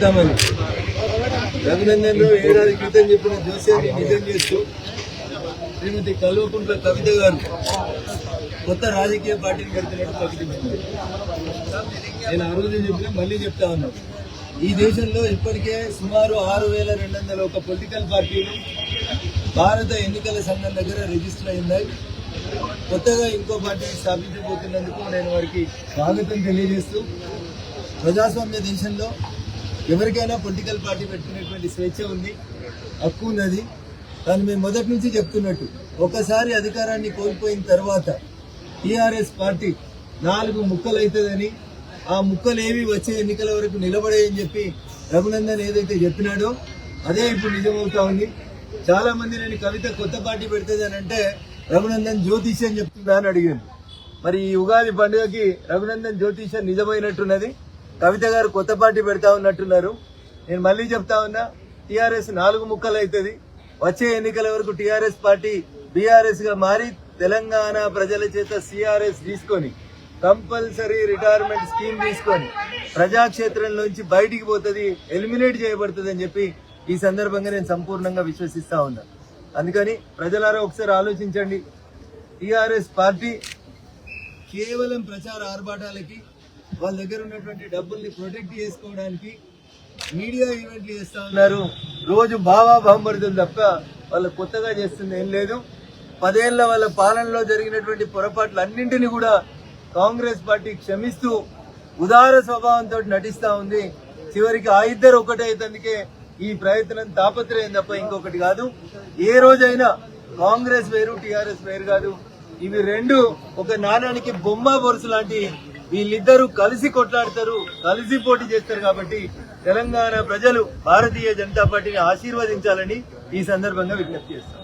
పెడతామని రఘునందన్ రావు ఏడాది క్రితం చెప్పిన జోస్యాన్ని నిజం చేస్తూ శ్రీమతి కల్వకుంట్ల కవిత గారు కొత్త రాజకీయ పార్టీని పెడుతున్నట్టు ప్రకటించింది. నేను ఆ రోజు చెప్పినా మళ్ళీ చెప్తా ఉన్నాను. ఈ దేశంలో ఇప్పటికే సుమారు 6,200 పొలిటికల్ పార్టీలు భారత ఎన్నికల సంఘం దగ్గర రిజిస్టర్ అయిందాయి. కొత్తగా ఇంకో పార్టీ స్థాపించబోతున్నందుకు నేను వారికి స్వాగతం తెలియజేస్తూ, ప్రజాస్వామ్య దేశంలో ఎవరికైనా పొలిటికల్ పార్టీ పెట్టుకునేటువంటి స్వేచ్ఛ ఉంది, హక్కు ఉన్నది. కానీ మేము మొదటి నుంచి చెప్తున్నట్టు ఒకసారి అధికారాన్ని కోల్పోయిన తర్వాత టీఆర్ఎస్ పార్టీ 4 ముక్కలవుతుందని, ఆ ముక్కలేవి వచ్చే ఎన్నికల వరకు నిలబడేయని చెప్పి రఘునందన్ ఏదైతే చెప్పినాడో అదే ఇప్పుడు నిజమవుతా ఉంది. చాలా మంది నేను కవిత కొత్త పార్టీ పెడుతుంది అని అంటే రఘునందన్ జ్యోతిష్యం చెప్తుందా అని అడిగాను. మరి ఈ ఉగాది పండుగకి రఘునందన్ జ్యోతిష్యం నిజమైనట్టున్నది, కవిత గారు కొత్త పార్టీ పెడతా ఉన్నట్టున్నారు. నేను మళ్ళీ చెప్తా ఉన్నా, టీఆర్ఎస్ 4 ముక్కలు అవుతుంది. వచ్చే ఎన్నికల వరకు టీఆర్ఎస్ పార్టీ బీఆర్ఎస్ గా మారి తెలంగాణ ప్రజల చేత సిఆర్ఎస్ తీసుకొని కంపల్సరీ రిటైర్మెంట్ స్కీమ్ తీసుకొని ప్రజాక్షేత్రంలోంచి బయటికి పోతుంది, ఎలిమినేట్ చేయబడుతుంది అని చెప్పి ఈ సందర్భంగా నేను సంపూర్ణంగా విశ్వసిస్తా ఉన్నా. అందుకని ప్రజలారా ఒకసారి ఆలోచించండి. టీఆర్ఎస్ పార్టీ కేవలం ప్రచార ఆర్భాటాలకి, వాళ్ళ దగ్గర ఉన్నటువంటి డబ్బుల్ని ప్రొటెక్ట్ చేసుకోవడానికి మీడియా ఈవెంట్లు చేస్తా ఉన్నారు. రోజు బావా బాంబడుతుంది తప్ప వాళ్ళు కొత్తగా చేస్తుంది ఏం లేదు. 10 ఏళ్ల వాళ్ళ పాలనలో జరిగినటువంటి పొరపాట్లు అన్నింటినీ కూడా కాంగ్రెస్ పార్టీ క్షమిస్తూ ఉదార స్వభావంతో నటిస్తా ఉంది. చివరికి ఆ ఇద్దరు ఒకటే అయితందుకే ఈ ప్రయత్నం తాపత్రయం తప్ప ఇంకొకటి కాదు. ఏ రోజైనా కాంగ్రెస్ వేరు, టీఆర్ఎస్ వేరు కాదు. ఇవి రెండు ఒక నాణానికి బొమ్మ బొరుసు లాంటి. వీళ్ళిద్దరూ కలిసి కొట్లాడతారు, కలిసి పోటీ చేస్తారు. కాబట్టి తెలంగాణ ప్రజలు భారతీయ జనతా పార్టీని ఆశీర్వదించాలని ఈ సందర్భంగా విజ్ఞప్తి చేస్తారు.